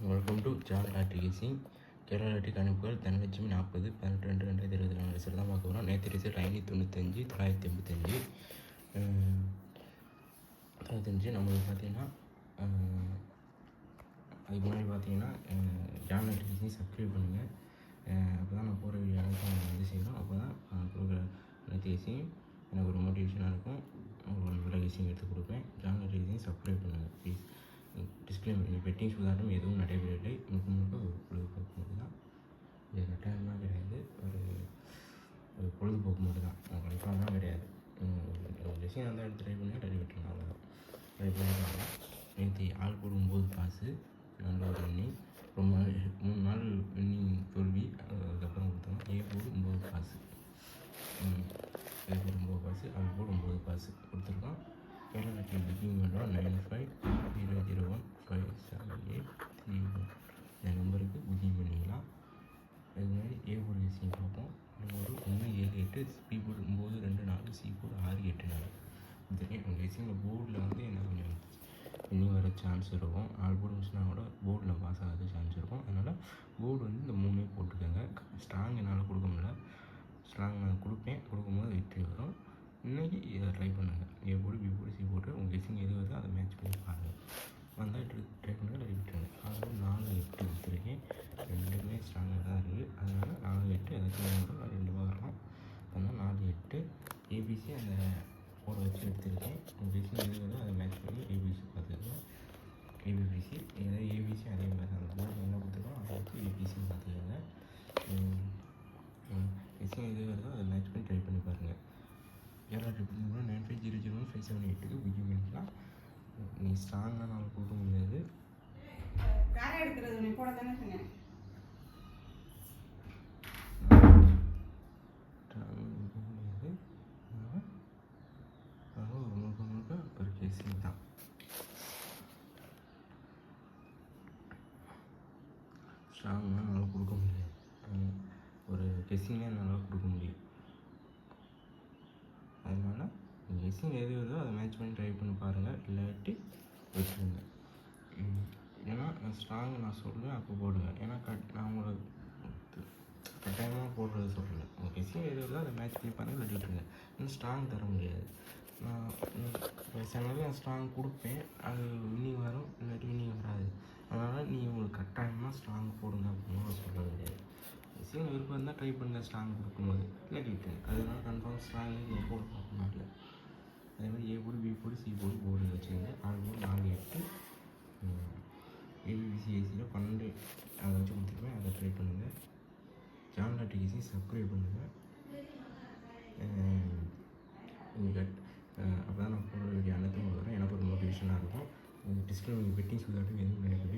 Welcome to John லாட்ரிகேசிங். Kerala lottery அனுப்புகள் Dhanalakshmi 40 18/2/2024 result தான் பார்க்க போகிறோம். நேற்று ரிசல்ட் 595 985 985. நம்மளுக்கு பார்த்தீங்கன்னா அதுக்கு முன்னாடி பார்த்தீங்கன்னா ஜான் லாட்ரிகேசிங் சப்ஸ்கிரைப் பண்ணுங்கள். அப்போ தான் நான் போகிற வீடியோ அனைத்தும் வந்து செய்கிறோம். அப்போ தான் கொடுக்குற லாட்ரிகேசிங் எனக்கு ஒரு மோட்டிவேஷனாக இருக்கும். ஒரு நல்ல விஷயம் எடுத்து கொடுப்பேன். ஜான் லாட்ரிகேசிங் சப்ஸ்கிரைப் பண்ணுங்கள் ப்ளீஸ். டிஸ்க்ளைமர், நீங்கள் பெட்டிங் சுதாட்டம் எதுவும் நடைபெறவில்லை. முழுக்க ஒரு பொழுதுபோக்கு மட்டும் தான். இது கட்டாயமாக கிடையாது. ஒரு பொழுதுபோக்கு மட்டும் தான். கன்ஃபார்மாக கிடையாது. ஒரு விஷயம் நல்லா எடுத்து ட்ரை பண்ணி ட்ரை விட்டுருங்க. அவ்வளோதான். ட்ரை பண்ணிக்கலாம். நேற்று ஆள் போடும் 9 காசு நல்ல ஒரு எண்ணி. ரொம்ப 3 நாள் வின்னிங் தோல்வி. அதுக்கப்புறம் கொடுத்தோம். ஏ போடு 9 காசு, ஏ போடு 9 காசு, அது போடு 9 காசு கொடுத்துருக்கோம். கேரளா லாட்ரிக் புக்கிங் பண்ணுறோம் 9500157831. இந்த நம்பருக்கு புக்கிங் பண்ணிக்கலாம். அதுக்கு முன்னாடி ஏ போர்டு விஷயம் பார்ப்போம். ஒரு 178, பி போர்டு 924, சி போர்டு 684. இதுலேயே உங்கள் விஷயங்கள் போர்டில் வந்து என்ன கொஞ்சம் இன்னும் வர சான்ஸ் இருக்கும். 4 போர்டு முடிச்சுனா கூட போர்டில் பாஸ் ஆகாத சான்ஸ் இருக்கும். அதனால் போர்டு வந்து இந்த 3 போட்டுக்கோங்க. ஸ்ட்ராங் என்னால் கொடுக்க முடியல. ஸ்ட்ராங் நான் கொடுப்பேன். கொடுக்கும்போது வெற்றி வரும். இன்றைக்கி இதை ட்ரை பண்ணுங்கள். A board, B board, C board உங்கள் கெஸ்ஸிங் எது வருதோ அதை மேட்ச் பண்ணி பாருங்கள். வந்தால் ட்ரை பண்ணுங்கள். ட்ரை விட்டுருங்க. அதாவது 4 8 கொடுத்துருக்கேன். ரெண்டுமே ஸ்ட்ராங்காக தான் இருக்குது. அதனால் 4 8 ஏதாச்சும் வரும். 2 வரலாம். அதனால் 4 8 ஏபிசி அந்த போர்டை வச்சு எடுத்துருக்கேன். உங்கள் கெஸ்ஸிங் எது வருதோ அதை மேட்ச் பண்ணி ஏபிசி பார்த்துக்கோங்க. ஏபிசி ஏதாவது ஏபிசி அதே மாதிரி அந்த போர்டு என்ன கொடுத்துருக்கோம் அதை வச்சு ஏபிசி பார்த்துக்கோங்க. கெஸ்ஸிங் எது வருதோ அதை மேட்ச் பண்ணி ட்ரை பண்ணி பாருங்கள். கேரளா ட்ரிப் 95001578க்கு புக்கிங் பண்ணிக்கலாம். நீ ஸ்ட்ராங்காக நான் கொடுக்க முடியாது. போட தானே சொன்னேன். முழுக்க ஒரு கெஸ்ஸிங் தான். ஸ்ட்ராங்காக நல்லா கொடுக்க முடியாது. ஒரு கெஸ்ஸிங்காக நல்லா கொடுக்க முடியும். அதனால் நீங்கள் கெஸ்ஸிங் எது வருதோ அதை மேட்ச் பண்ணி ட்ரை பண்ணி பாருங்கள். இல்லாட்டி வச்சுருங்க. ஏன்னா ஸ்ட்ராங் நான் சொல்லுவேன் அப்போ போடுவேன். ஏன்னா நான் உங்களை கட்டாயமாக போடுறது சொல்லலை. உங்கள் கெஸ்ஸிங் எது வருதோ அதை மேட்ச் பண்ணி பாருங்கள். இல்லாட்டி விட்டுருங்க. இன்னும் ஸ்ட்ராங் தர முடியாது. நான் சில ஸ்ட்ராங் கொடுப்பேன். அது வின்னிங் வரும், இல்லாட்டி வின்னிங் வராது. அதனால் நீங்கள் உங்களுக்கு கட்டாயமாக ஸ்ட்ராங் போடுங்க அப்படின்னு நான் சொல்ல முடியாது. கெஸ்ஸிங் விருப்பம் இருந்தால் ட்ரை பண்ணுங்கள் ஸ்ட்ராங் கொடுக்கும்போது. இல்லாட்டி விட்டுருங்க. அதனால கன்ஃபார்ம் ஸ்ட்ராங் நீங்கள் போட பார்க்கணும். இல்லை அதே மாதிரி A board, B board, C board board வச்சுருங்க. 4 போர்டு 4 8 ஏபிசி ஏசியில் 12 அதை வச்சு கொடுத்துருப்பேன். அதை ட்ரை பண்ணுங்கள். ஜான் லாட்ரிகேசிங் சப்ஸ்கிரைப் பண்ணுங்கள். நீங்கள் அப்போ தான் நான் போகிற வீடியோ அனைத்தும் வரும். எனக்கு ஒரு மோட்டிவேஷனாக இருக்கும். டிஸ்கிளைமர், பெட்டிங் சுதாட்டம் எதுவும் நினைப்பது